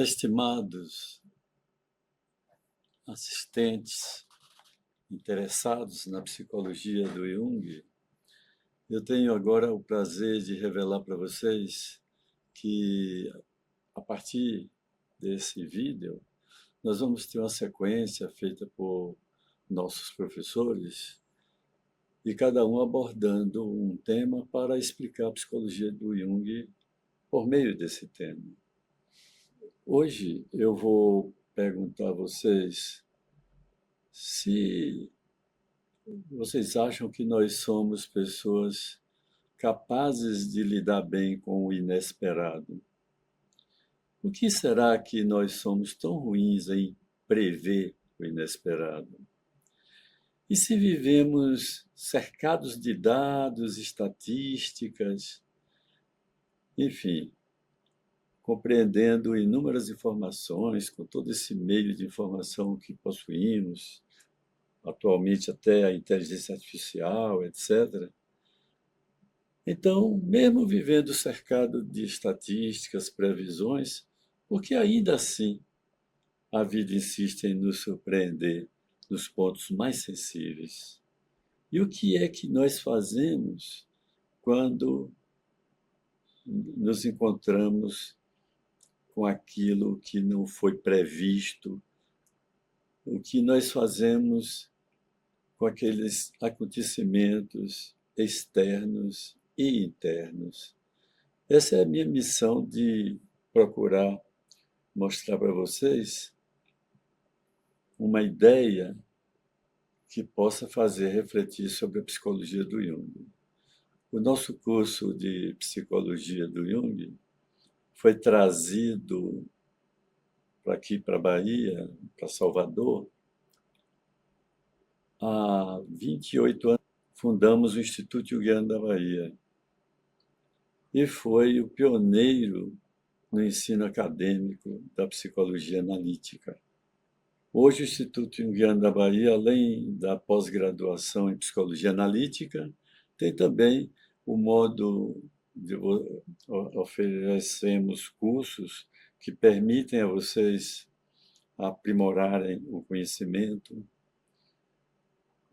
Estimados assistentes interessados na psicologia do Jung, eu tenho agora o prazer de revelar para vocês que, a partir desse vídeo, nós vamos ter uma sequência feita por nossos professores e cada um abordando um tema para explicar a psicologia do Jung por meio desse tema. Hoje eu vou perguntar a vocês se vocês acham que nós somos pessoas capazes de lidar bem com o inesperado. Por que será que nós somos tão ruins em prever o inesperado? E se vivemos cercados de dados, estatísticas, enfim, compreendendo inúmeras informações, com todo esse meio de informação que possuímos, atualmente até a inteligência artificial, etc. Então, mesmo vivendo cercado de estatísticas, previsões, porque ainda assim a vida insiste em nos surpreender nos pontos mais sensíveis. E o que é que nós fazemos quando nos encontramos com aquilo que não foi previsto? O que nós fazemos com aqueles acontecimentos externos e internos? Essa é a minha missão de procurar mostrar para vocês uma ideia que possa fazer refletir sobre a psicologia do Jung. O nosso curso de psicologia do Jung foi trazido para aqui, para a Bahia, para Salvador, há 28 anos. Fundamos o Instituto Jungiano da Bahia e foi o pioneiro no ensino acadêmico da psicologia analítica. Hoje, o Instituto Jungiano da Bahia, além da pós-graduação em psicologia analítica, tem também o modo de oferecemos cursos que permitem a vocês aprimorarem o conhecimento.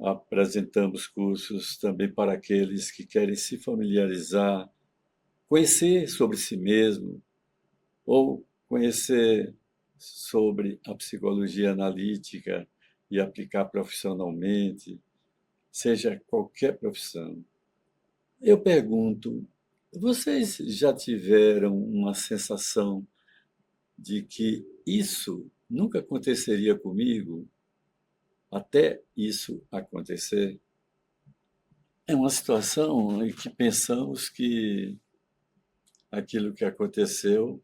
Apresentamos cursos também para aqueles que querem se familiarizar, conhecer sobre si mesmo, ou conhecer sobre a psicologia analítica e aplicar profissionalmente, seja qualquer profissão. Eu pergunto, vocês já tiveram uma sensação de que isso nunca aconteceria comigo, até isso acontecer? É uma situação em que pensamos que aquilo que aconteceu,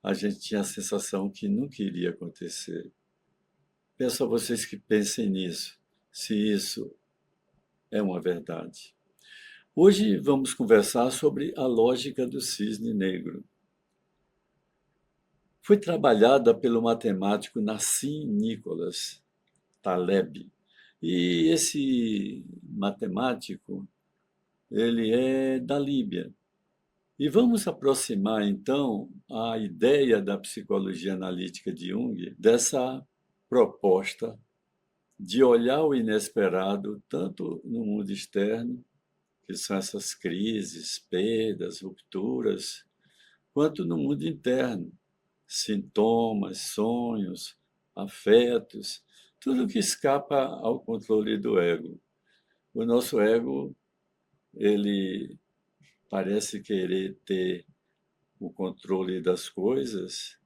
a gente tinha a sensação que nunca iria acontecer. Peço a vocês que pensem nisso, se isso é uma verdade. Hoje vamos conversar sobre a lógica do cisne negro. Foi trabalhada pelo matemático Nassim Nicholas Taleb. E esse matemático, ele é da Líbia. E vamos aproximar, então, a ideia da psicologia analítica de Jung dessa proposta de olhar o inesperado tanto no mundo externo, que são essas crises, perdas, rupturas, quanto no mundo interno, sintomas, sonhos, afetos, tudo que escapa ao controle do ego. O nosso ego, ele parece querer ter o controle das coisas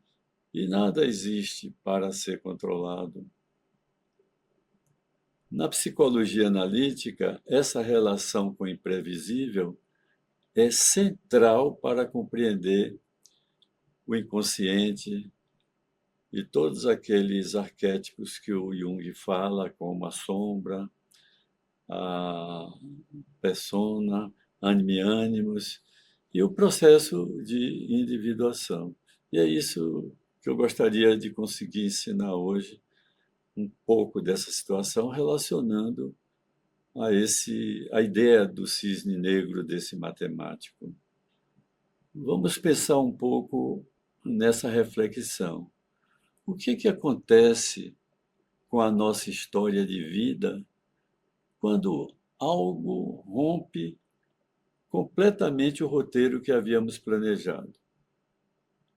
e nada existe para ser controlado. Na psicologia analítica, essa relação com o imprevisível é central para compreender o inconsciente e todos aqueles arquétipos que o Jung fala, como a sombra, a persona, anime animus, e o processo de individuação. E é isso que eu gostaria de conseguir ensinar hoje, um pouco dessa situação, relacionando a ideia do cisne negro desse matemático. Vamos pensar um pouco nessa reflexão. O que acontece com a nossa história de vida quando algo rompe completamente o roteiro que havíamos planejado?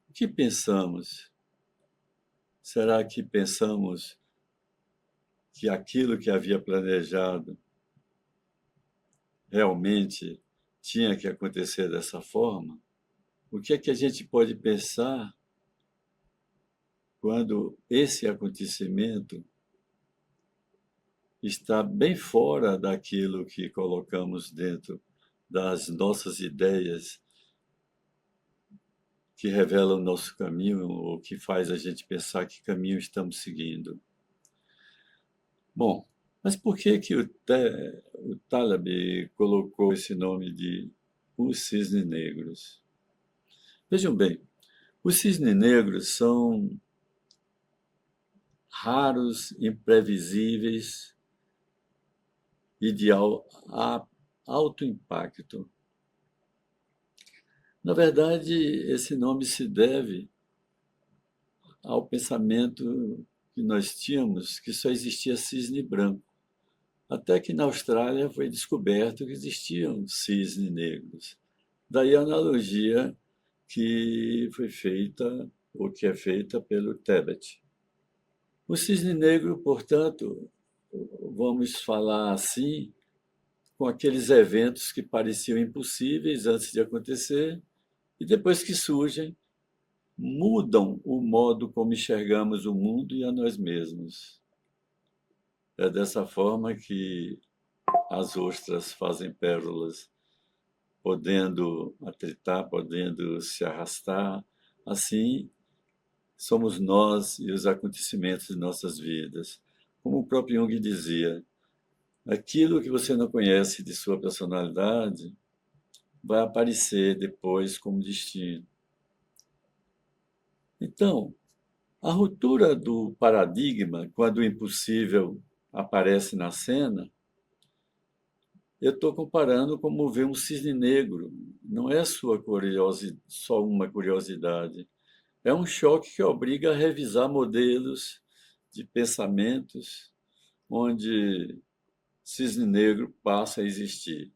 O que pensamos? Será que pensamos que aquilo que havia planejado realmente tinha que acontecer dessa forma? O que é que a gente pode pensar quando esse acontecimento está bem fora daquilo que colocamos dentro das nossas ideias que revelam o nosso caminho ou que faz a gente pensar que caminho estamos seguindo? Bom, mas por que que o Taleb colocou esse nome de os cisnes negros? Vejam bem, os cisnes negros são raros, imprevisíveis e de alto impacto. Na verdade, esse nome se deve ao pensamento que nós tínhamos que só existia cisne branco, até que na Austrália foi descoberto que existiam cisnes negros. Daí a analogia que foi feita, ou que é feita pelo Tebet. O cisne negro, portanto, vamos falar assim, com aqueles eventos que pareciam impossíveis antes de acontecer e depois que surgem, mudam o modo como enxergamos o mundo e a nós mesmos. É dessa forma que as ostras fazem pérolas, podendo atritar, podendo se arrastar. Assim, somos nós e os acontecimentos de nossas vidas. Como o próprio Jung dizia, aquilo que você não conhece de sua personalidade vai aparecer depois como destino. Então, a ruptura do paradigma, quando o impossível aparece na cena, eu estou comparando como ver um cisne negro. Não é só uma curiosidade. É um choque que obriga a revisar modelos de pensamentos onde cisne negro passa a existir.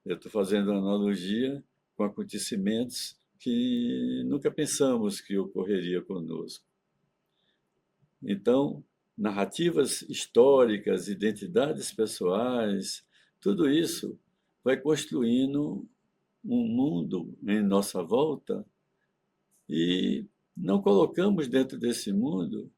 Eu estou fazendo analogia com acontecimentos que nunca pensamos que ocorreria conosco. Então, narrativas históricas, identidades pessoais, tudo isso vai construindo um mundo em nossa volta e não colocamos dentro desse mundo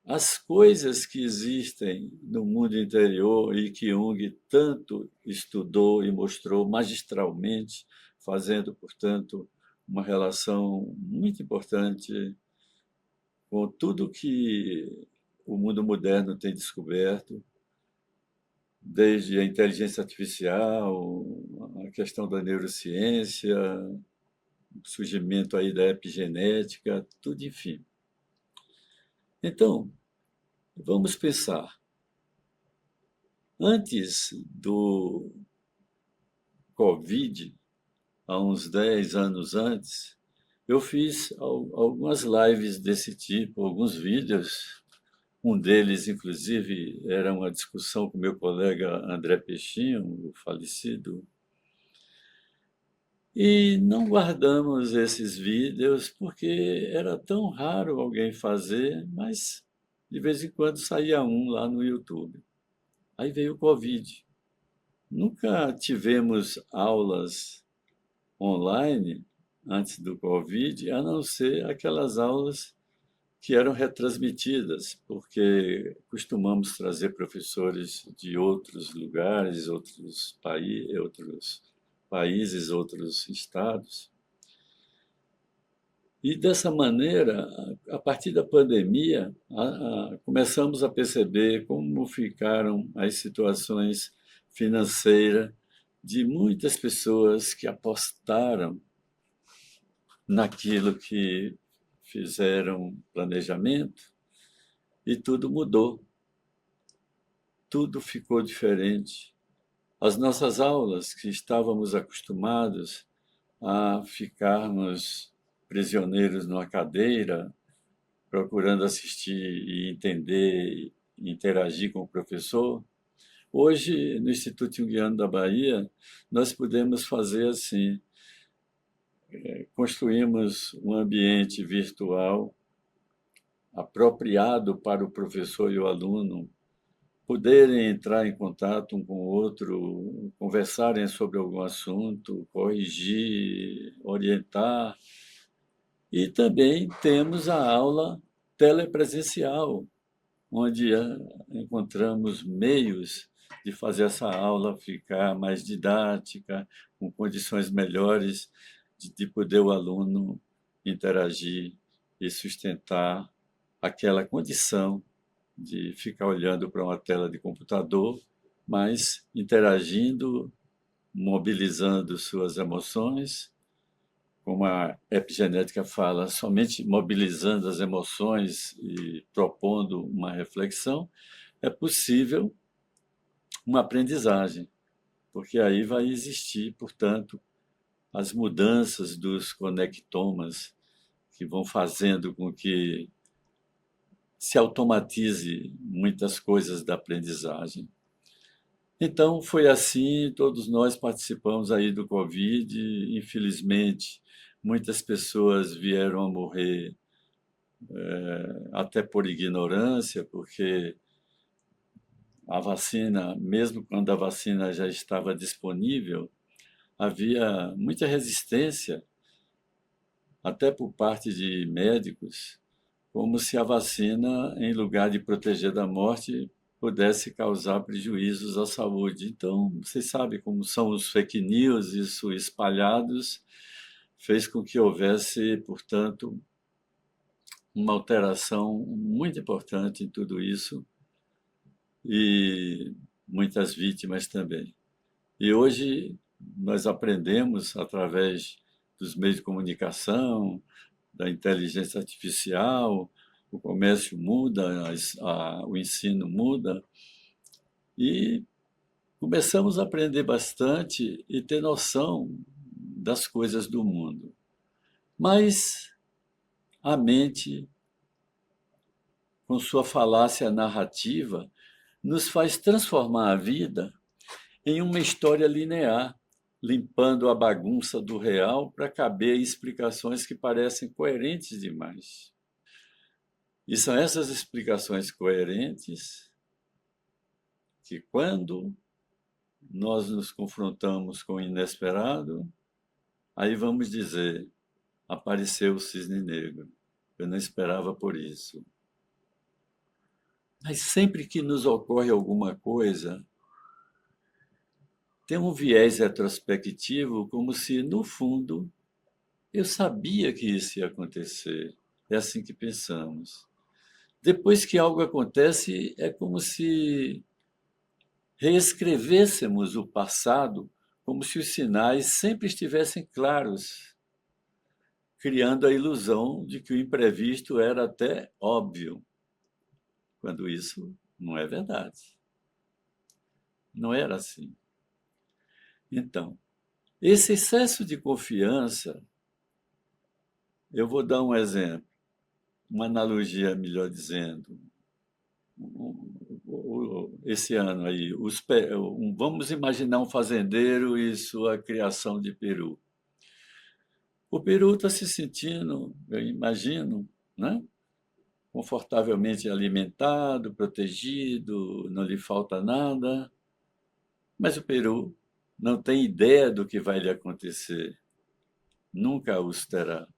as coisas que existem no mundo interior e que Jung tanto estudou e mostrou magistralmente, fazendo, portanto, uma relação muito importante com tudo que o mundo moderno tem descoberto, desde a inteligência artificial, a questão da neurociência, o surgimento aí da epigenética, tudo, enfim. Então, vamos pensar. Antes do Covid, há uns 10 anos antes, eu fiz algumas lives desse tipo, alguns vídeos. Um deles, inclusive, era uma discussão com meu colega André Peixinho, o falecido. E não guardamos esses vídeos porque era tão raro alguém fazer, mas de vez em quando saía um lá no YouTube. Aí veio o Covid. Nunca tivemos aulas online antes do Covid, a não ser aquelas aulas que eram retransmitidas, porque costumamos trazer professores de outros lugares, outros países, outros estados. E dessa maneira, a partir da pandemia, começamos a perceber como ficaram as situações financeiras de muitas pessoas que apostaram naquilo que fizeram planejamento e tudo mudou. Tudo ficou diferente. As nossas aulas, que estávamos acostumados a ficarmos prisioneiros numa cadeira, procurando assistir e entender e interagir com o professor. Hoje, no Instituto Jungiano da Bahia, nós podemos fazer assim, construímos um ambiente virtual apropriado para o professor e o aluno poderem entrar em contato um com o outro, conversarem sobre algum assunto, corrigir, orientar. E também temos a aula telepresencial, onde encontramos meios de fazer essa aula ficar mais didática, com condições melhores de poder o aluno interagir e sustentar aquela condição de ficar olhando para uma tela de computador, mas interagindo, mobilizando suas emoções, como a epigenética fala, somente mobilizando as emoções e propondo uma reflexão, é possível uma aprendizagem, porque aí vai existir, portanto, as mudanças dos conectomas que vão fazendo com que se automatize muitas coisas da aprendizagem. Então, foi assim, todos nós participamos aí do Covid, infelizmente, muitas pessoas vieram a morrer até por ignorância, porque a vacina, mesmo quando a vacina já estava disponível, havia muita resistência, até por parte de médicos, como se a vacina, em lugar de proteger da morte, pudesse causar prejuízos à saúde. Então, vocês sabem como são os fake news, isso espalhados, fez com que houvesse, portanto, uma alteração muito importante em tudo isso e muitas vítimas também. E hoje nós aprendemos, através dos meios de comunicação, da inteligência artificial, o comércio muda, o ensino muda, e começamos a aprender bastante e ter noção das coisas do mundo. Mas a mente, com sua falácia narrativa, nos faz transformar a vida em uma história linear, limpando a bagunça do real para caber em explicações que parecem coerentes demais. E são essas explicações coerentes que, quando nós nos confrontamos com o inesperado, aí vamos dizer: apareceu o cisne negro. Eu não esperava por isso. Mas sempre que nos ocorre alguma coisa, tem um viés retrospectivo, como se, no fundo, eu sabia que isso ia acontecer. É assim que pensamos. Depois que algo acontece, é como se reescrevêssemos o passado, como se os sinais sempre estivessem claros, criando a ilusão de que o imprevisto era até óbvio, quando isso não é verdade. Não era assim. Então, esse excesso de confiança, eu vou dar um exemplo, uma analogia, melhor dizendo. Esse ano aí, vamos imaginar um fazendeiro e sua criação de peru. O peru está se sentindo, eu imagino, né, confortavelmente alimentado, protegido, não lhe falta nada, mas o peru não tem ideia do que vai lhe acontecer, nunca os terá.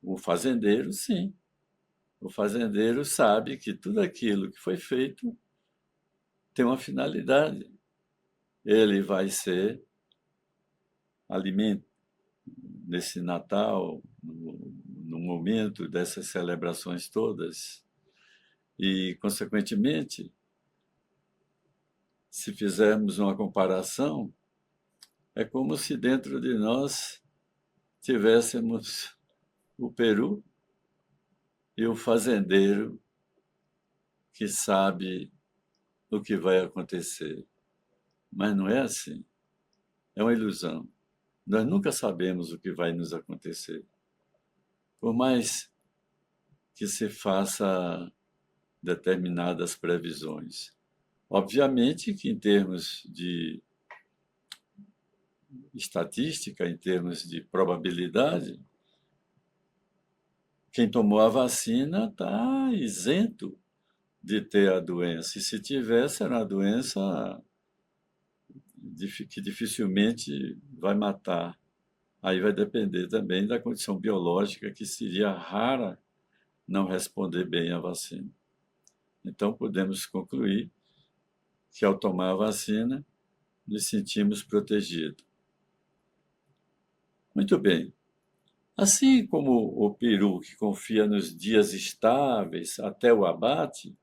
O fazendeiro, sim. O fazendeiro sabe que tudo aquilo que foi feito tem uma finalidade. Ele vai ser alimento nesse Natal, no momento dessas celebrações todas. E, consequentemente, se fizermos uma comparação, é como se dentro de nós tivéssemos o peru e o fazendeiro que sabe o que vai acontecer. Mas não é assim. É uma ilusão. Nós nunca sabemos o que vai nos acontecer. por mais que se faça determinadas previsões. Obviamente que, em termos de estatística, em termos de probabilidade, quem tomou a vacina está isento de ter a doença. E se tivesse, era uma doença que dificilmente vai matar. Aí vai depender também da condição biológica, que seria rara não responder bem à vacina. Então, podemos concluir que, ao tomar a vacina, nos sentimos protegidos. Muito bem. Assim como o peru que confia nos dias estáveis até o abate,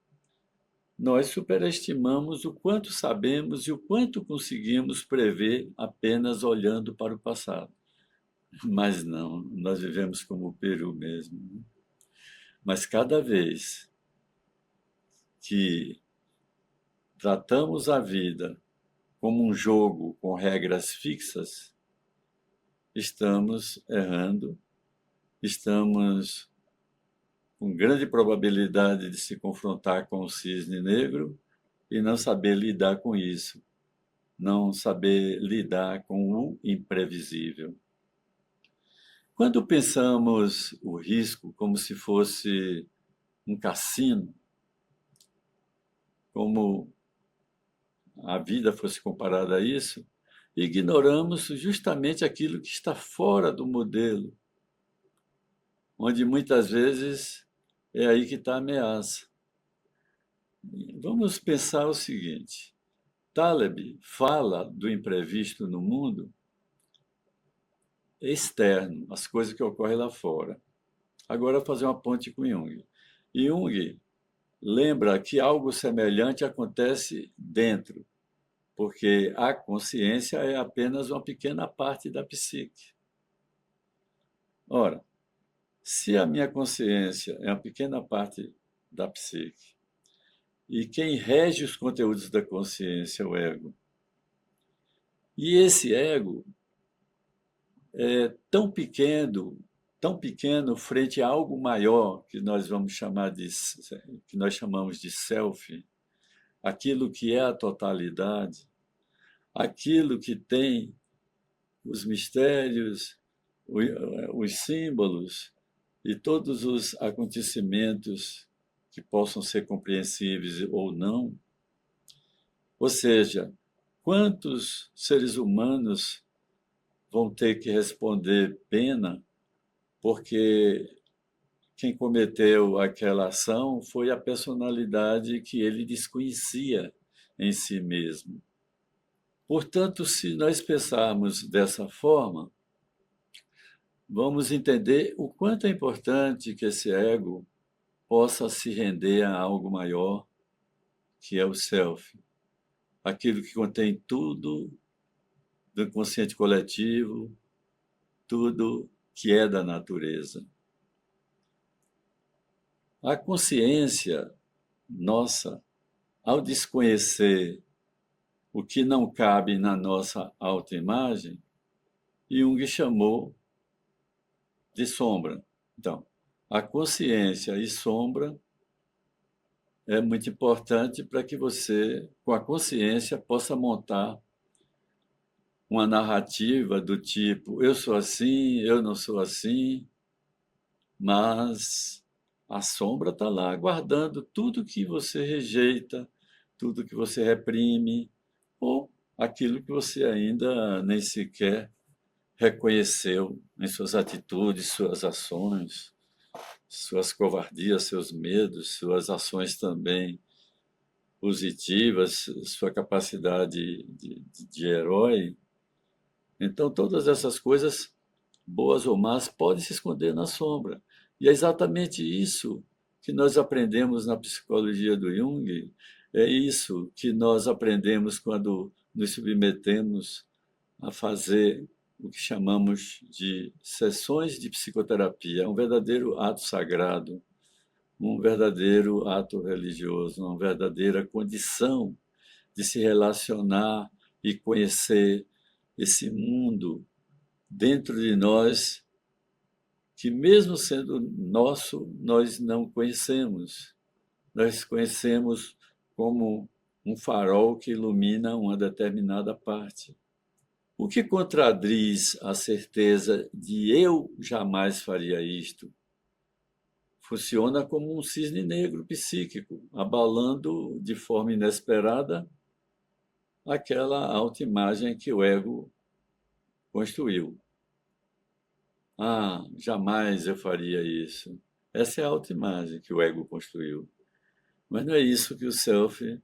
nós superestimamos o quanto sabemos e o quanto conseguimos prever apenas olhando para o passado. Mas não, nós vivemos como o peru mesmo, né? Mas cada vez que tratamos a vida como um jogo com regras fixas, estamos errando, estamos com grande probabilidade de se confrontar com o cisne negro e não saber lidar com isso, não saber lidar com o imprevisível. Quando pensamos o risco como se fosse um cassino, como a vida fosse comparada a isso, ignoramos justamente aquilo que está fora do modelo, onde muitas vezes é aí que está a ameaça. Vamos pensar o seguinte: Taleb fala do imprevisto no mundo externo, as coisas que ocorrem lá fora. Agora, vou fazer uma ponte com Jung. Jung lembra que algo semelhante acontece dentro, porque a consciência é apenas uma pequena parte da psique. Ora, se a minha consciência é uma pequena parte da psique, e quem rege os conteúdos da consciência é o ego, e esse ego é tão pequeno frente a algo maior que nós vamos chamar que nós chamamos de self, aquilo que é a totalidade, aquilo que tem os mistérios, os símbolos e todos os acontecimentos que possam ser compreensíveis ou não. Ou seja, quantos seres humanos vão ter que responder pena porque quem cometeu aquela ação foi a personalidade que ele desconhecia em si mesmo. Portanto, se nós pensarmos dessa forma, vamos entender o quanto é importante que esse ego possa se render a algo maior, que é o self, aquilo que contém tudo do inconsciente coletivo, tudo que é da natureza. A consciência nossa, ao desconhecer o que não cabe na nossa autoimagem, Jung chamou de sombra. Então, a consciência e sombra é muito importante para que você, com a consciência, possa montar uma narrativa do tipo: eu sou assim, eu não sou assim, mas a sombra está lá guardando tudo que você rejeita, tudo que você reprime, ou aquilo que você ainda nem sequer reconheceu em suas atitudes, suas ações, suas covardias, seus medos, suas ações também positivas, sua capacidade de herói. Então, todas essas coisas, boas ou más, podem se esconder na sombra. E é exatamente isso que nós aprendemos na psicologia do Jung, é isso que nós aprendemos quando nos submetemos a fazer o que chamamos de sessões de psicoterapia, um verdadeiro ato sagrado, um verdadeiro ato religioso, uma verdadeira condição de se relacionar e conhecer esse mundo dentro de nós que mesmo sendo nosso, nós não conhecemos. Nós conhecemos como um farol que ilumina uma determinada parte. O que contradiz a certeza de eu jamais faria isto? Funciona como um cisne negro psíquico, abalando de forma inesperada aquela autoimagem que o ego construiu. Ah, jamais eu faria isso. Essa é a autoimagem que o ego construiu. Mas não é isso que o self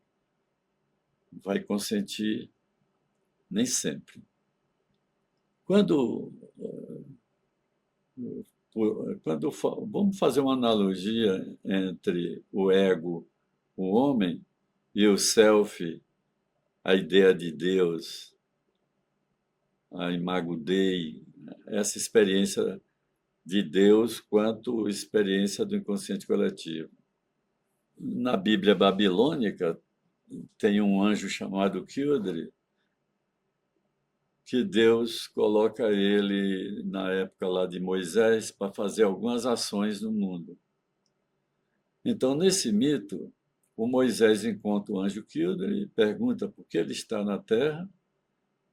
vai consentir nem sempre. Quando, vamos fazer uma analogia entre o ego, o homem, e o self, a ideia de Deus, a imago Dei, essa experiência de Deus quanto experiência do inconsciente coletivo. Na Bíblia babilônica, tem um anjo chamado Kildare, que Deus coloca ele, na época lá de Moisés, para fazer algumas ações no mundo. Então, nesse mito, o Moisés encontra o anjo Kildare e pergunta por que ele está na terra,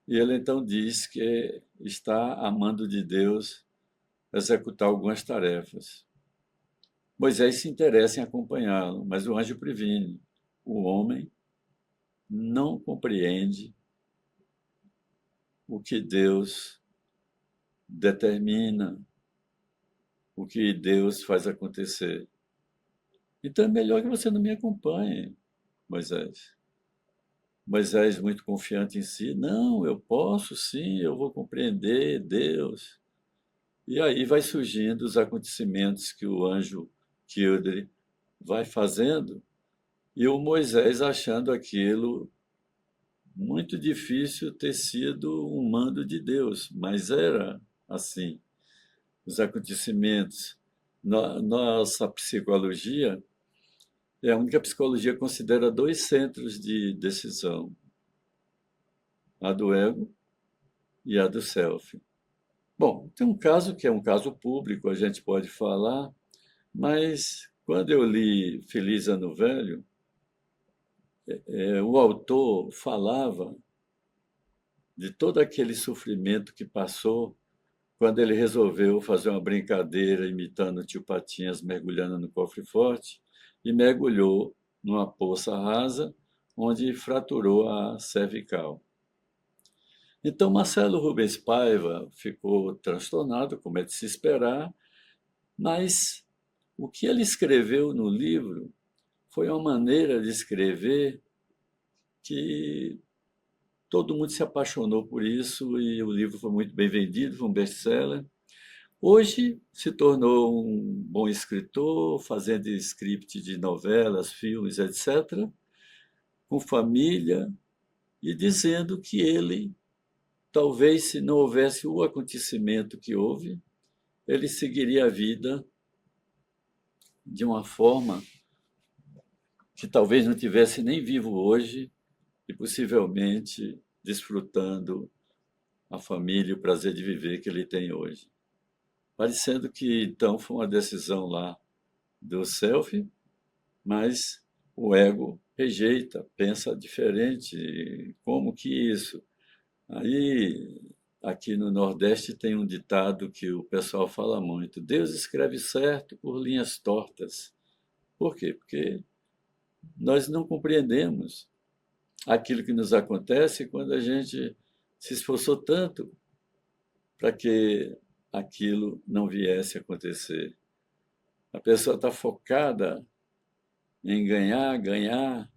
e ele então diz que está a mando de Deus executar algumas tarefas. Moisés se interessa em acompanhá-lo, mas o anjo previne. O homem não compreende o que Deus determina, o que Deus faz acontecer. Então é melhor que você não me acompanhe, Moisés. Moisés, muito confiante em si, não, eu posso sim, eu vou compreender Deus. E aí vai surgindo os acontecimentos que o anjo Kildare vai fazendo, e o Moisés achando aquilo muito difícil ter sido um mando de Deus, mas era assim. Os acontecimentos. Nossa psicologia é a única psicologia que considera dois centros de decisão: a do ego e a do self. Bom, tem um caso que é um caso público, a gente pode falar, mas quando eu li Feliz Ano Velho, o autor falava de todo aquele sofrimento que passou quando ele resolveu fazer uma brincadeira imitando o tio Patinhas mergulhando no cofre forte e mergulhou numa poça rasa onde fraturou a cervical. Então Marcelo Rubens Paiva ficou transtornado, como é de se esperar, mas o que ele escreveu no livro foi uma maneira de escrever que todo mundo se apaixonou por isso e o livro foi muito bem vendido, foi um best-seller. Hoje se tornou um bom escritor, fazendo script de novelas, filmes, etc., com família, e dizendo que ele, talvez se não houvesse o acontecimento que houve, ele seguiria a vida de uma forma que talvez não tivesse nem vivo hoje e possivelmente desfrutando a família e o prazer de viver que ele tem hoje. Parecendo que então foi uma decisão lá do self, mas o ego rejeita, pensa diferente. Como que isso? Aí, aqui no Nordeste tem um ditado que o pessoal fala muito: Deus escreve certo por linhas tortas. Por quê? Porque nós não compreendemos aquilo que nos acontece quando a gente se esforçou tanto para que aquilo não viesse a acontecer. A pessoa está focada em ganhar, ganhar,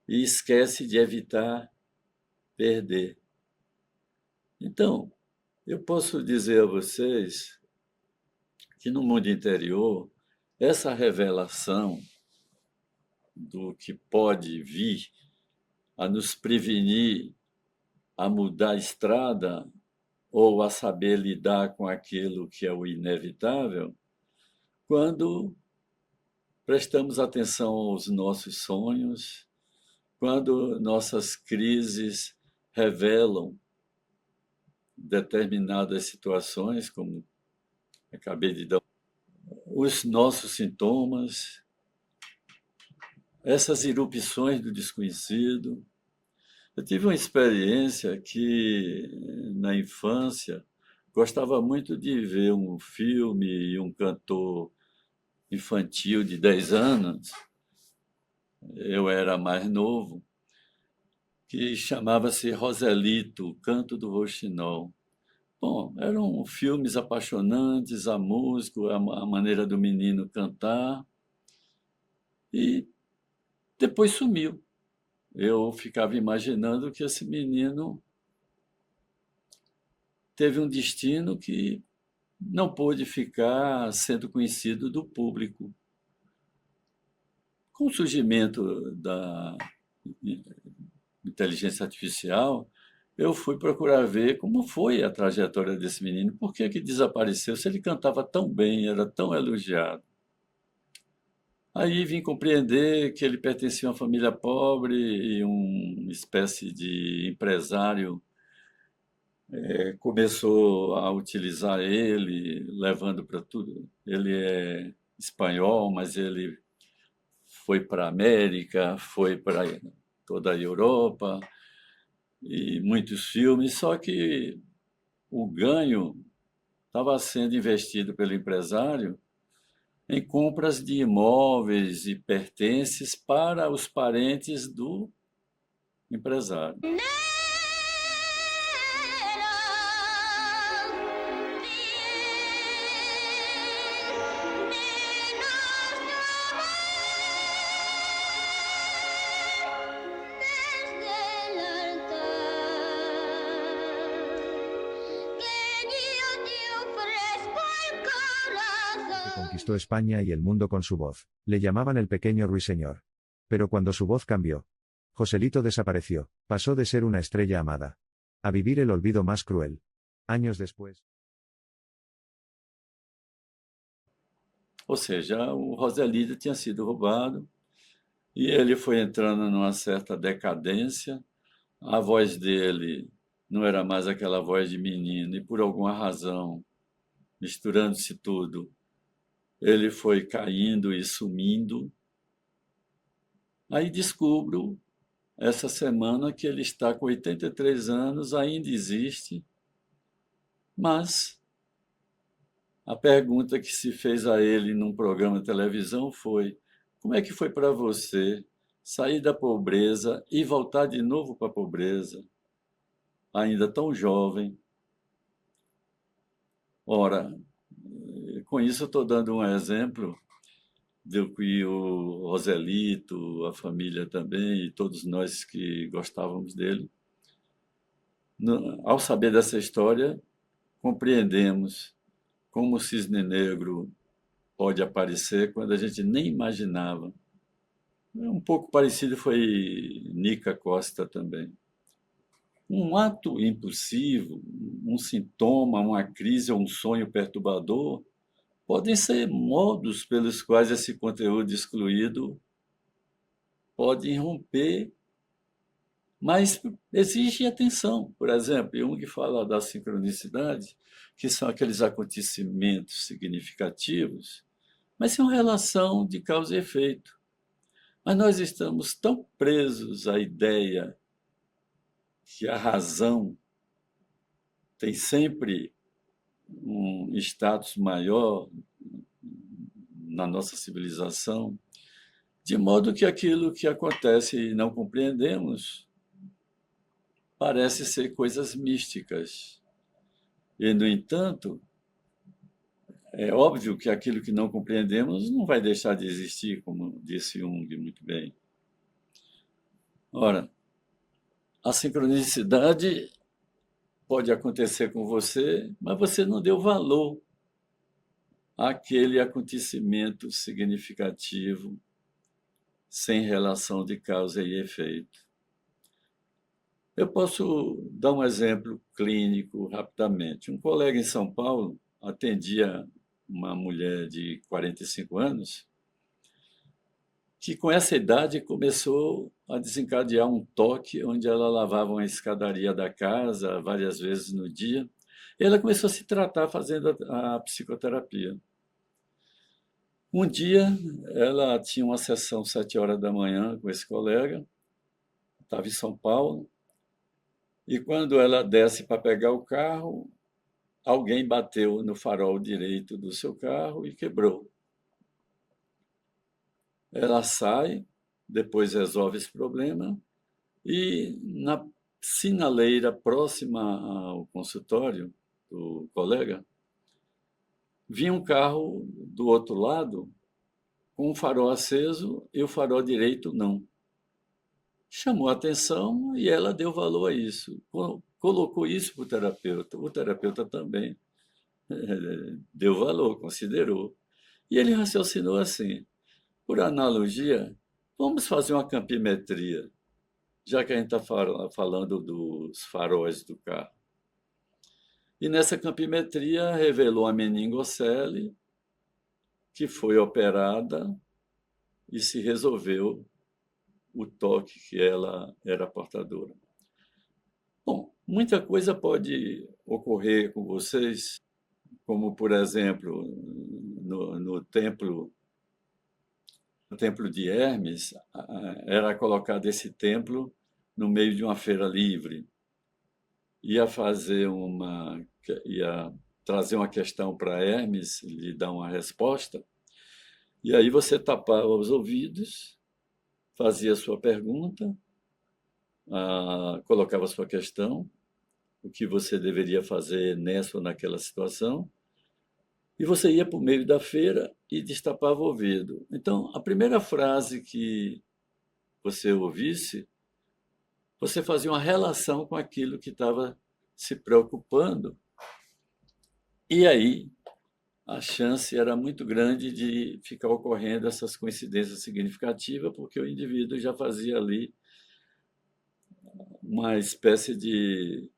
e esquece de evitar perder. Então, eu posso dizer a vocês que no mundo interior, essa revelação do que pode vir a nos prevenir a mudar a estrada ou a saber lidar com aquilo que é o inevitável, quando prestamos atenção aos nossos sonhos, quando nossas crises revelam determinadas situações, como acabei de dar os nossos sintomas, essas erupções do desconhecido. Eu tive uma experiência que, na infância, gostava muito de ver um filme e um cantor infantil de 10 anos, eu era mais novo, que chamava-se Roselito, o Canto do Rouxinol. Bom, eram filmes apaixonantes, a música, a maneira do menino cantar, e depois sumiu. Eu ficava imaginando que esse menino teve um destino que não pôde ficar sendo conhecido do público. Com o surgimento da inteligência artificial, eu fui procurar ver como foi a trajetória desse menino, por que que desapareceu, se ele cantava tão bem, era tão elogiado. Aí vim compreender que ele pertencia a uma família pobre e uma espécie de empresário começou a utilizar ele, levando para tudo. Ele é espanhol, mas ele foi para a América, foi para toda a Europa e muitos filmes, só que o ganho estava sendo investido pelo empresário em compras de imóveis e pertences para os parentes do empresário. Conquistó España y el mundo con su voz. Le llamaban el pequeño ruiseñor. Pero cuando su voz cambió, Joselito desapareció, pasó de ser una estrella amada a vivir el olvido más cruel. Años después. Ou seja, o Roselito tinha sido roubado e ele foi entrando numa certa decadência. A voz dele não era mais aquela voz de menino e por alguma razão, misturando-se tudo, ele foi caindo e sumindo. Aí descubro essa semana que ele está com 83 anos, ainda existe, mas a pergunta que se fez a ele num programa de televisão foi: como é que foi para você sair da pobreza e voltar de novo para a pobreza, ainda tão jovem? Ora, com isso eu estou dando um exemplo do que o Roselito, a família também, e todos nós que gostávamos dele, ao saber dessa história, compreendemos como o cisne negro pode aparecer quando a gente nem imaginava. Um pouco parecido foi Nica Costa também. Um ato impulsivo, um sintoma, uma crise ou um sonho perturbador podem ser modos pelos quais esse conteúdo excluído pode irromper, mas exige atenção. Por exemplo, Jung fala da sincronicidade, que são aqueles acontecimentos significativos, mas são relação de causa e efeito. Mas nós estamos tão presos à ideia que a razão tem sempre um status maior na nossa civilização, de modo que aquilo que acontece e não compreendemos parece ser coisas místicas. E, no entanto, é óbvio que aquilo que não compreendemos não vai deixar de existir, como disse Jung muito bem. Ora, a sincronicidade pode acontecer com você, mas você não deu valor àquele acontecimento significativo sem relação de causa e efeito. Eu posso dar um exemplo clínico rapidamente. Um colega em São Paulo atendia uma mulher de 45 anos que, com essa idade, começou a desencadear um toque onde ela lavava uma escadaria da casa várias vezes no dia E ela começou a se tratar fazendo a psicoterapia. Um dia, ela tinha uma sessão 7 horas da manhã com esse colega, estava em São Paulo, e quando ela desce para pegar o carro, alguém bateu no farol direito do seu carro e quebrou. Ela sai, depois resolve esse problema, e na sinaleira próxima ao consultório do colega, vinha um carro do outro lado com o farol aceso e o farol direito não. Chamou a atenção e ela deu valor a isso. Colocou isso para o terapeuta. O terapeuta também deu valor, considerou. E ele raciocinou assim: por analogia, vamos fazer uma campimetria, já que a gente está falando dos faróis do carro. E nessa campimetria revelou a meningocele, que foi operada e se resolveu o toque que ela era portadora. Bom, muita coisa pode ocorrer com vocês, como, por exemplo, no templo de Hermes, era colocado esse templo no meio de uma feira livre. Ia trazer uma questão para Hermes, lhe dar uma resposta, e aí você tapava os ouvidos, fazia a sua pergunta, colocava a sua questão, o que você deveria fazer nessa ou naquela situação, e você ia para o meio da feira e destapava o ouvido. Então, a primeira frase que você ouvisse, você fazia uma relação com aquilo que estava se preocupando, e aí a chance era muito grande de ficar ocorrendo essas coincidências significativas, porque o indivíduo já fazia ali uma espécie de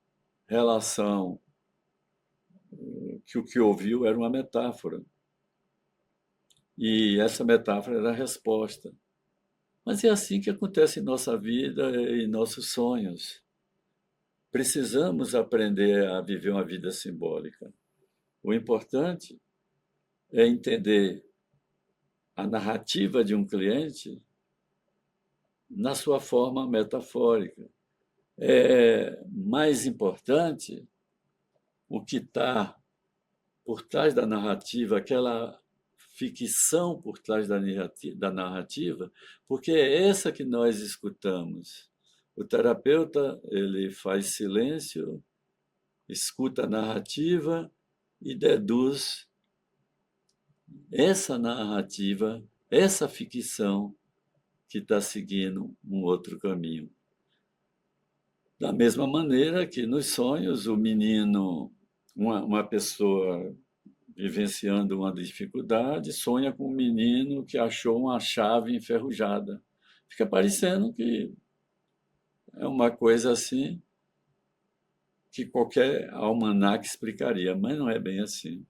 relação, que o que ouviu era uma metáfora. E essa metáfora era a resposta. Mas é assim que acontece em nossa vida e em nossos sonhos. Precisamos aprender a viver uma vida simbólica. O importante é entender a narrativa de um cliente na sua forma metafórica. É mais importante o que está por trás da narrativa, aquela ficção por trás da narrativa, porque é essa que nós escutamos. O terapeuta, ele faz silêncio, escuta a narrativa e deduz essa narrativa, essa ficção que está seguindo um outro caminho. Da mesma maneira que nos sonhos, o menino, uma pessoa vivenciando uma dificuldade, sonha com um menino que achou uma chave enferrujada. Fica parecendo que é uma coisa assim que qualquer almanaque explicaria, mas não é bem assim.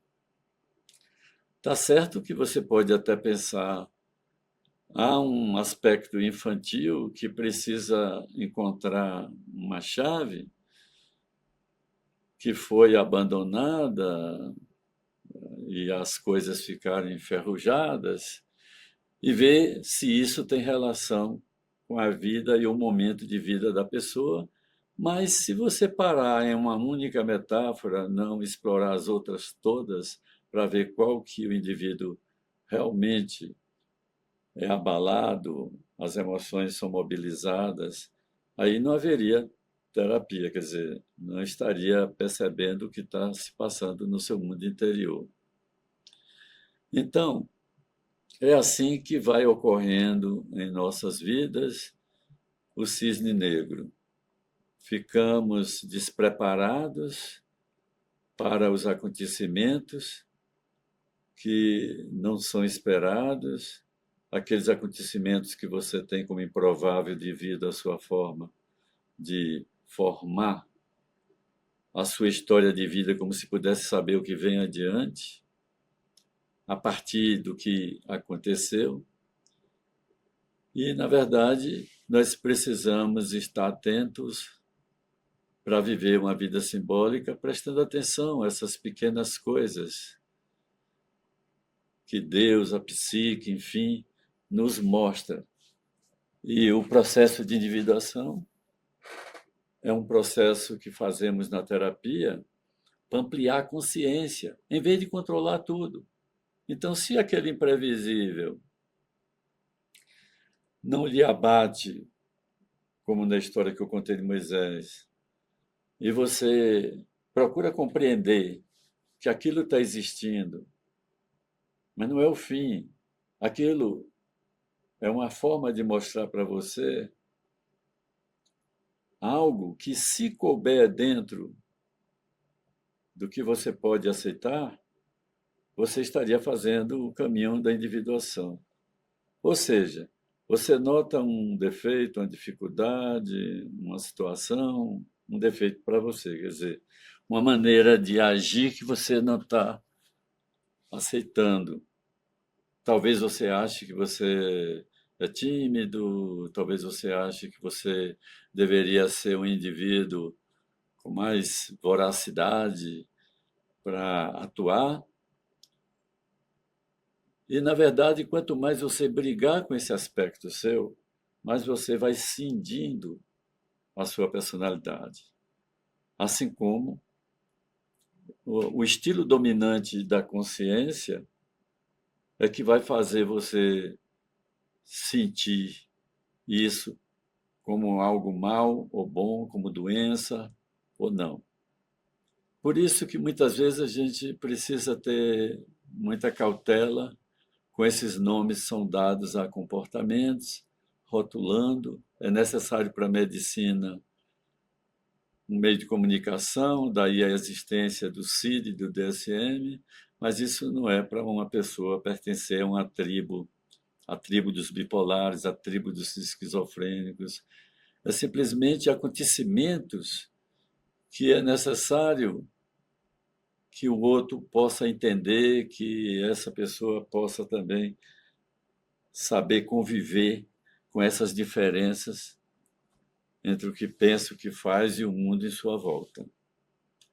Tá certo que você pode até pensar, há um aspecto infantil que precisa encontrar uma chave que foi abandonada e as coisas ficaram enferrujadas, e ver se isso tem relação com a vida e o momento de vida da pessoa. Mas se você parar em uma única metáfora, não explorar as outras todas para ver qual que o indivíduo realmente é abalado, as emoções são mobilizadas, aí não haveria terapia, quer dizer, não estaria percebendo o que está se passando no seu mundo interior. Então, é assim que vai ocorrendo em nossas vidas o cisne negro. Ficamos despreparados para os acontecimentos que não são esperados, aqueles acontecimentos que você tem como improvável devido à sua forma de formar a sua história de vida como se pudesse saber o que vem adiante, a partir do que aconteceu. E, na verdade, nós precisamos estar atentos para viver uma vida simbólica, prestando atenção a essas pequenas coisas que Deus, a psique, enfim, nos mostra. E o processo de individuação é um processo que fazemos na terapia para ampliar a consciência, em vez de controlar tudo. Então, se aquele imprevisível não lhe abate, como na história que eu contei de Moisés, e você procura compreender que aquilo está existindo, mas não é o fim, aquilo é uma forma de mostrar para você algo que, se couber dentro do que você pode aceitar, você estaria fazendo o caminho da individuação. Ou seja, você nota um defeito, uma dificuldade, uma situação, um defeito para você, quer dizer, uma maneira de agir que você não está aceitando. Talvez você ache que você é tímido, talvez você ache que você deveria ser um indivíduo com mais voracidade para atuar. E, na verdade, quanto mais você brigar com esse aspecto seu, mais você vai cindindo a sua personalidade. Assim como o estilo dominante da consciência é que vai fazer você sentir isso como algo mal ou bom, como doença ou não. Por isso que muitas vezes a gente precisa ter muita cautela com esses nomes que são dados a comportamentos, rotulando. É necessário para a medicina um meio de comunicação, daí a existência do CID e do DSM, mas isso não é para uma pessoa pertencer a tribo dos bipolares, a tribo dos esquizofrênicos. É simplesmente acontecimentos que é necessário que o outro possa entender, que essa pessoa possa também saber conviver com essas diferenças entre o que pensa, o que faz e o mundo em sua volta.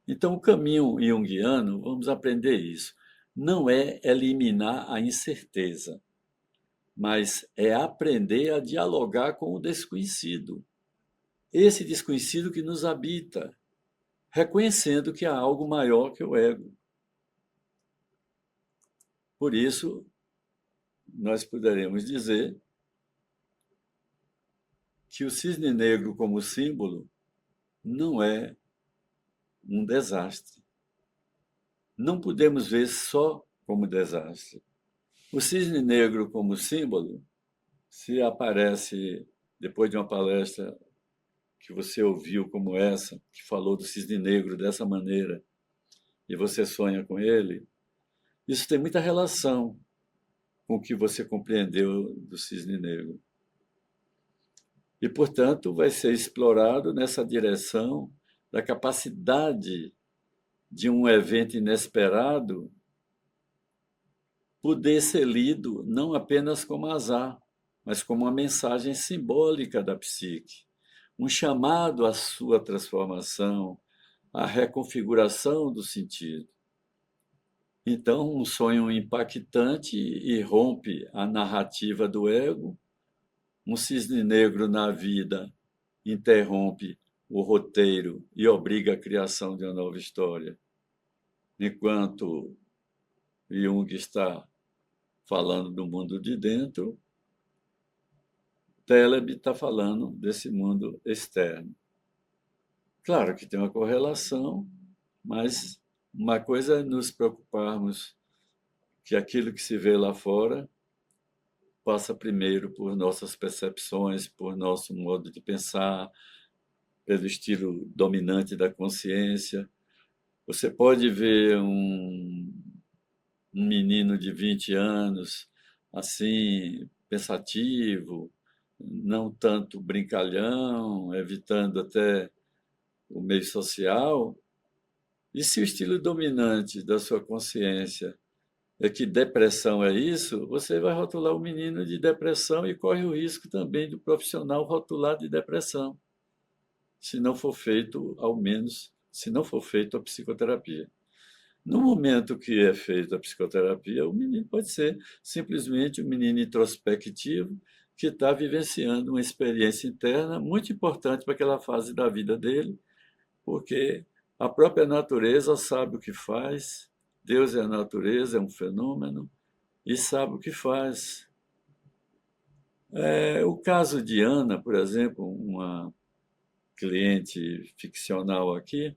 Então, o caminho junguiano, vamos aprender isso, não é eliminar a incerteza, mas é aprender a dialogar com o desconhecido. Esse desconhecido que nos habita, reconhecendo que há algo maior que o ego. Por isso, nós poderemos dizer que o cisne negro como símbolo não é um desastre. Não podemos ver só como desastre. O cisne negro como símbolo, se aparece depois de uma palestra que você ouviu como essa, que falou do cisne negro dessa maneira, e você sonha com ele, isso tem muita relação com o que você compreendeu do cisne negro. E, portanto, vai ser explorado nessa direção da capacidade de um evento inesperado poder ser lido não apenas como azar, mas como uma mensagem simbólica da psique, um chamado à sua transformação, à reconfiguração do sentido. Então, um sonho impactante irrompe a narrativa do ego, um cisne negro na vida interrompe o roteiro e obriga a criação de uma nova história. Enquanto Jung está falando do mundo de dentro, Taleb está falando desse mundo externo. Claro que tem uma correlação, mas uma coisa é nos preocuparmos que aquilo que se vê lá fora passa primeiro por nossas percepções, por nosso modo de pensar, pelo estilo dominante da consciência. Você pode ver um menino de 20 anos, assim, pensativo, não tanto brincalhão, evitando até o meio social. E se o estilo dominante da sua consciência é que depressão é isso, você vai rotular o menino de depressão e corre o risco também do profissional rotular de depressão. se não for feito, ao menos, se não for feito a psicoterapia. No momento que é feita a psicoterapia, o menino pode ser simplesmente um menino introspectivo que está vivenciando uma experiência interna muito importante para aquela fase da vida dele, porque a própria natureza sabe o que faz, Deus é a natureza, é um fenômeno, e sabe o que faz. O caso de Ana, por exemplo, uma cliente ficcional aqui,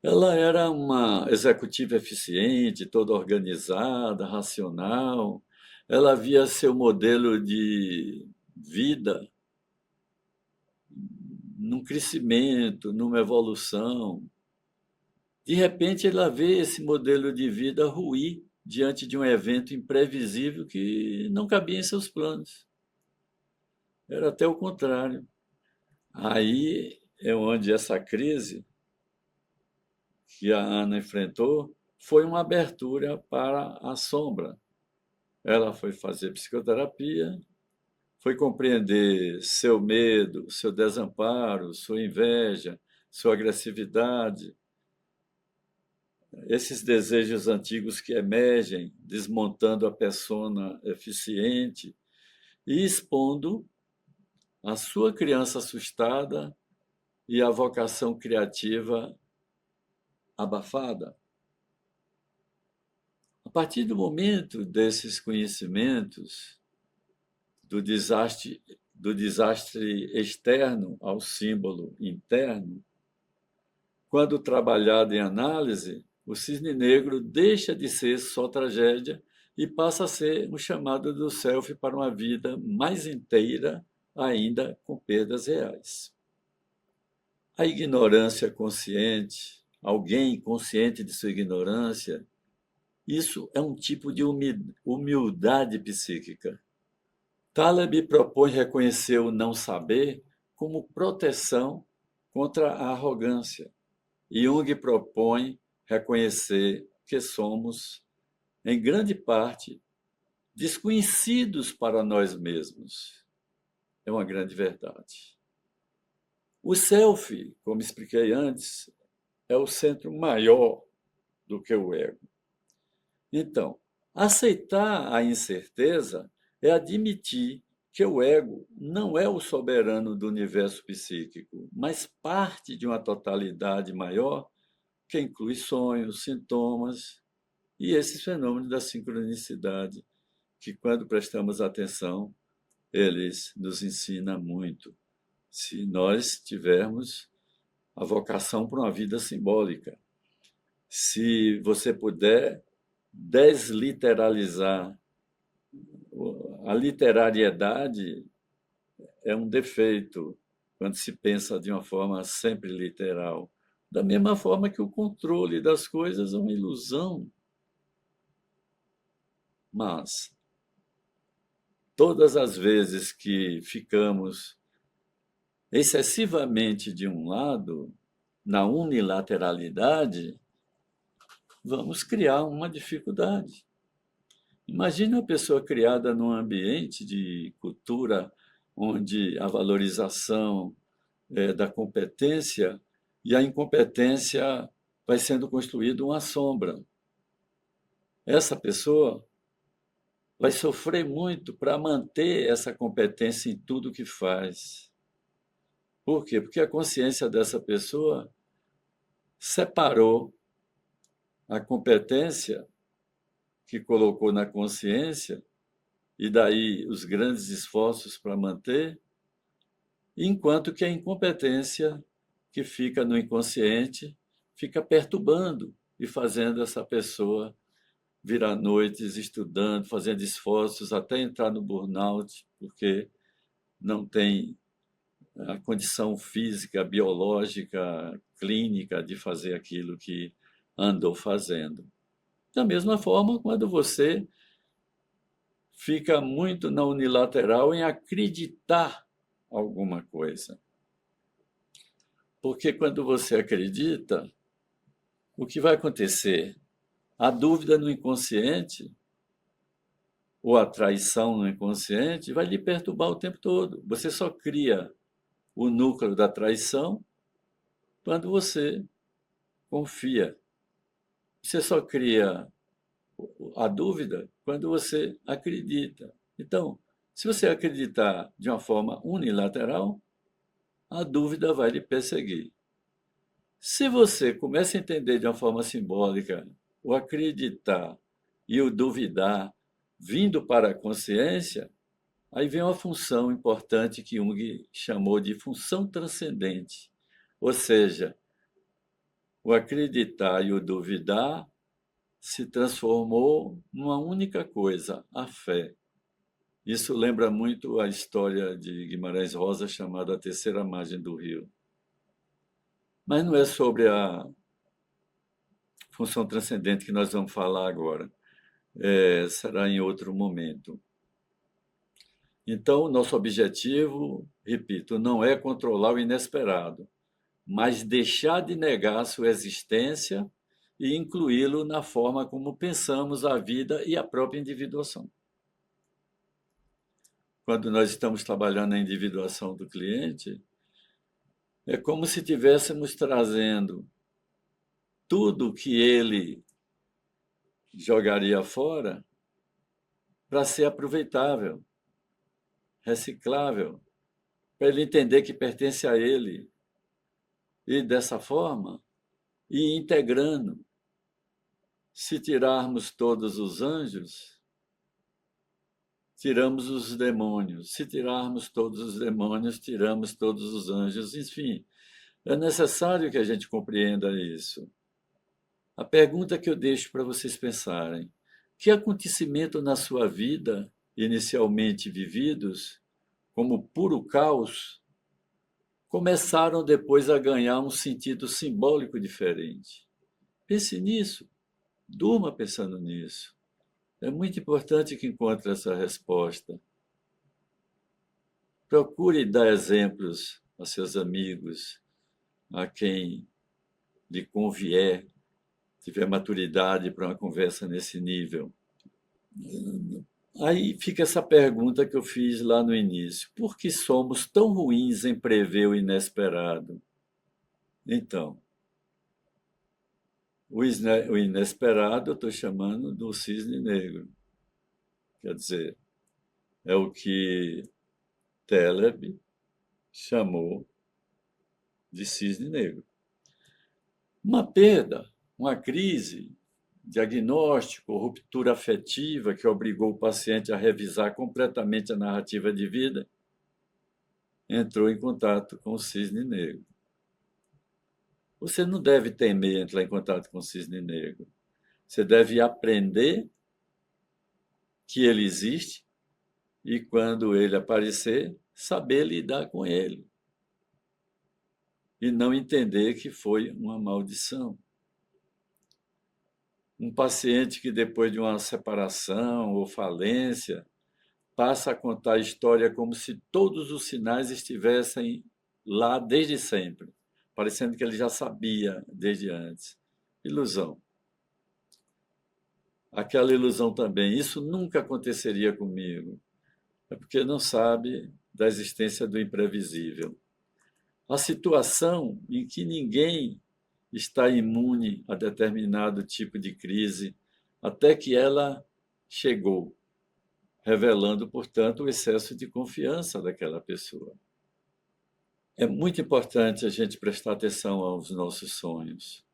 ela era uma executiva eficiente, toda organizada, racional. Ela via seu modelo de vida num crescimento, numa evolução. De repente, ela vê esse modelo de vida ruir diante de um evento imprevisível que não cabia em seus planos. Era até o contrário. Aí é onde essa crise que a Ana enfrentou foi uma abertura para a sombra. Ela foi fazer psicoterapia, foi compreender seu medo, seu desamparo, sua inveja, sua agressividade, esses desejos antigos que emergem, desmontando a persona eficiente e expondo a sua criança assustada e a vocação criativa abafada. A partir do momento desses conhecimentos, do desastre externo ao símbolo interno, quando trabalhado em análise, o cisne negro deixa de ser só tragédia e passa a ser um chamado do self para uma vida mais inteira, ainda com perdas reais. A ignorância consciente, alguém consciente de sua ignorância, isso é um tipo de humildade psíquica. Taleb propõe reconhecer o não saber como proteção contra a arrogância. Jung propõe reconhecer que somos, em grande parte, desconhecidos para nós mesmos. É uma grande verdade. O self, como expliquei antes, é o centro maior do que o ego. Então, aceitar a incerteza é admitir que o ego não é o soberano do universo psíquico, mas parte de uma totalidade maior que inclui sonhos, sintomas e esses fenômenos da sincronicidade, que, quando prestamos atenção, eles nos ensinam muito. Se nós tivermos a vocação para uma vida simbólica, se você puder desliteralizar. A literariedade é um defeito quando se pensa de uma forma sempre literal. Da mesma forma que o controle das coisas é uma ilusão. Mas todas as vezes que ficamos excessivamente de um lado, na unilateralidade, vamos criar uma dificuldade. Imagine uma pessoa criada num ambiente de cultura onde a valorização da competência e a incompetência vai sendo construída uma sombra. Essa pessoa vai sofrer muito para manter essa competência em tudo que faz. Por quê? Porque a consciência dessa pessoa separou a competência que colocou na consciência, e daí os grandes esforços para manter, enquanto que a incompetência que fica no inconsciente fica perturbando e fazendo essa pessoa virar noites estudando, fazendo esforços até entrar no burnout, porque não tem a condição física, biológica, clínica de fazer aquilo que andou fazendo. Da mesma forma, quando você fica muito na unilateral em acreditar alguma coisa. Porque quando você acredita, o que vai acontecer? A dúvida no inconsciente, ou a traição no inconsciente, vai lhe perturbar o tempo todo. Você só cria o núcleo da traição quando você confia. Você só cria a dúvida quando você acredita. Então, se você acreditar de uma forma unilateral, a dúvida vai lhe perseguir. Se você começa a entender de uma forma simbólica o acreditar e o duvidar vindo para a consciência, aí vem uma função importante que Jung chamou de função transcendente. Ou seja, o acreditar e o duvidar se transformou numa única coisa, a fé. Isso lembra muito a história de Guimarães Rosa, chamada A Terceira Margem do Rio. Mas não é sobre a função transcendente que nós vamos falar agora. Será em outro momento. Então, nosso objetivo, repito, não é controlar o inesperado, mas deixar de negar sua existência e incluí-lo na forma como pensamos a vida e a própria individuação. Quando nós estamos trabalhando na individuação do cliente, é como se estivéssemos trazendo tudo que ele jogaria fora para ser aproveitável, reciclável, para ele entender que pertence a ele. E dessa forma, ir integrando. Se tirarmos todos os anjos, tiramos os demônios. Se tirarmos todos os demônios, tiramos todos os anjos. Enfim, é necessário que a gente compreenda isso. A pergunta que eu deixo para vocês pensarem: que acontecimento na sua vida, inicialmente vividos como puro caos, começaram depois a ganhar um sentido simbólico diferente? Pense nisso, durma pensando nisso. É muito importante que encontre essa resposta. Procure dar exemplos a seus amigos, a quem lhe convier, tiver maturidade para uma conversa nesse nível. Aí fica essa pergunta que eu fiz lá no início: por que somos tão ruins em prever o inesperado? Então, o inesperado eu estou chamando do cisne negro. Quer dizer, é o que Taleb chamou de cisne negro. Uma perda, uma crise, diagnóstico, ruptura afetiva que obrigou o paciente a revisar completamente a narrativa de vida, entrou em contato com o cisne negro. Você não deve temer entrar em contato com o cisne negro. Você deve aprender que ele existe e, quando ele aparecer, saber lidar com ele. E não entender que foi uma maldição. Um paciente que, depois de uma separação ou falência, passa a contar a história como se todos os sinais estivessem lá desde sempre, parecendo que ele já sabia desde antes. Ilusão. Aquela ilusão também. Isso nunca aconteceria comigo. É porque não sabe da existência do imprevisível. A situação em que ninguém está imune a determinado tipo de crise até que ela chegou, revelando, portanto, o excesso de confiança daquela pessoa. É muito importante a gente prestar atenção aos nossos sonhos.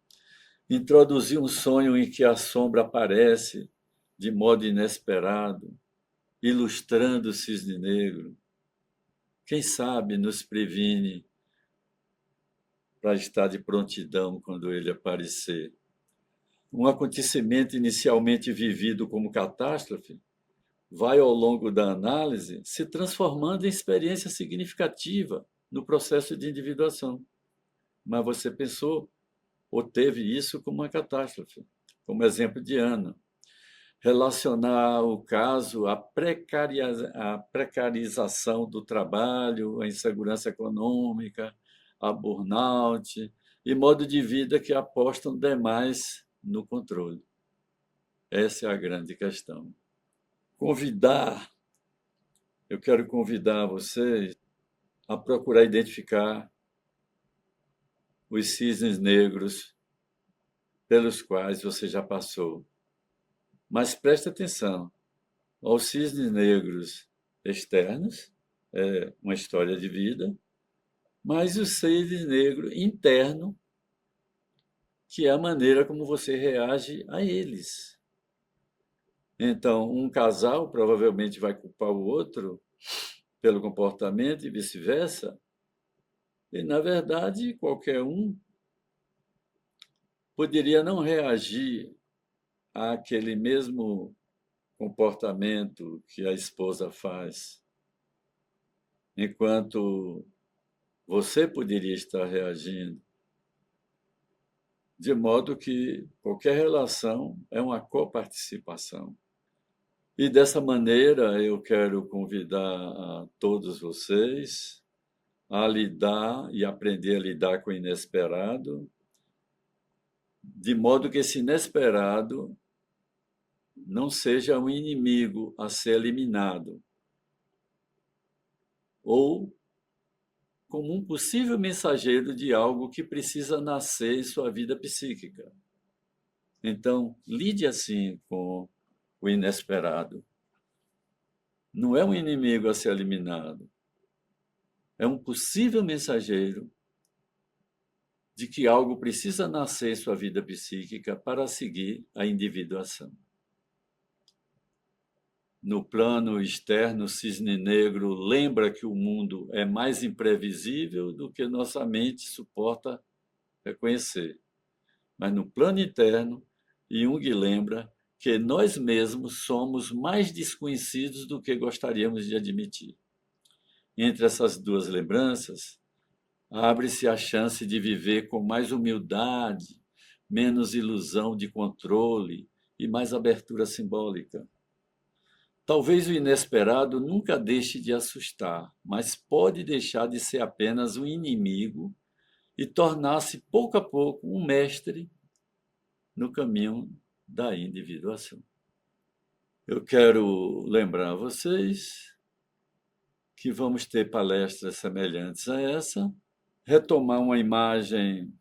Introduzir um sonho em que a sombra aparece de modo inesperado, ilustrando o cisne negro, quem sabe nos previne para estar de prontidão quando ele aparecer. Um acontecimento inicialmente vivido como catástrofe vai, ao longo da análise, se transformando em experiência significativa no processo de individuação. Mas você pensou ou teve isso como uma catástrofe, como exemplo de Ana. Relacionar o caso à precarização do trabalho, à insegurança econômica, a burnout e modo de vida que apostam demais no controle. Essa é a grande questão. Eu quero convidar vocês a procurar identificar os cisnes negros pelos quais você já passou. Mas preste atenção aos cisnes negros externos, é uma história de vida, mas o cisne negro interno, que é a maneira como você reage a eles. Então, um casal provavelmente vai culpar o outro pelo comportamento e vice-versa, e, na verdade, qualquer um poderia não reagir àquele mesmo comportamento que a esposa faz, enquanto você poderia estar reagindo. De modo que qualquer relação é uma coparticipação. E dessa maneira eu quero convidar a todos vocês a lidar e aprender a lidar com o inesperado, de modo que esse inesperado não seja um inimigo a ser eliminado, ou como um possível mensageiro de algo que precisa nascer em sua vida psíquica. Então, lide assim com o inesperado. Não é um inimigo a ser eliminado, é um possível mensageiro de que algo precisa nascer em sua vida psíquica para seguir a individuação. No plano externo, o cisne negro lembra que o mundo é mais imprevisível do que nossa mente suporta reconhecer. Mas no plano interno, Jung lembra que nós mesmos somos mais desconhecidos do que gostaríamos de admitir. Entre essas duas lembranças, abre-se a chance de viver com mais humildade, menos ilusão de controle e mais abertura simbólica. Talvez o inesperado nunca deixe de assustar, mas pode deixar de ser apenas um inimigo e tornar-se pouco a pouco um mestre no caminho da individuação. Eu quero lembrar a vocês que vamos ter palestras semelhantes a essa, retomar uma imagem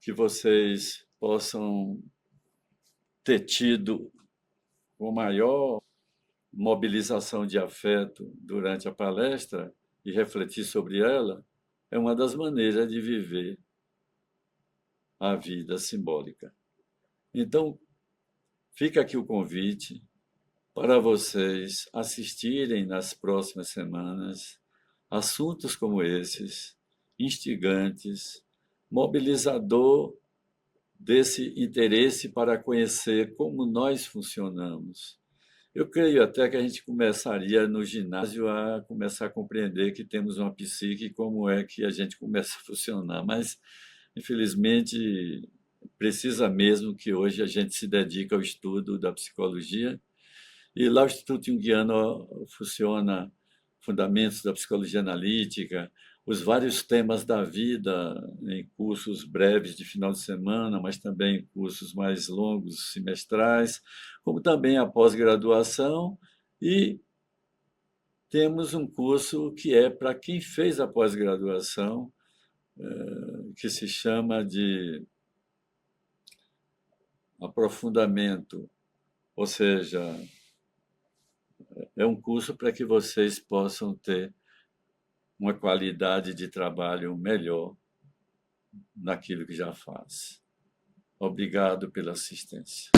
que vocês possam ter tido com maior mobilização de afeto durante a palestra e refletir sobre ela, é uma das maneiras de viver a vida simbólica. Então, fica aqui o convite para vocês assistirem nas próximas semanas assuntos como esses, instigantes, mobilizador desse interesse para conhecer como nós funcionamos. Eu creio até que a gente começaria no ginásio a começar a compreender que temos uma psique e como é que a gente começa a funcionar, mas, infelizmente, precisa mesmo que hoje a gente se dedique ao estudo da psicologia. E lá o Instituto Jungiano funciona fundamentos da psicologia analítica, os vários temas da vida em cursos breves de final de semana, mas também em cursos mais longos, semestrais, como também a pós-graduação. E temos um curso que é para quem fez a pós-graduação, que se chama de aprofundamento, ou seja, é um curso para que vocês possam ter uma qualidade de trabalho melhor naquilo que já faz. Obrigado pela assistência.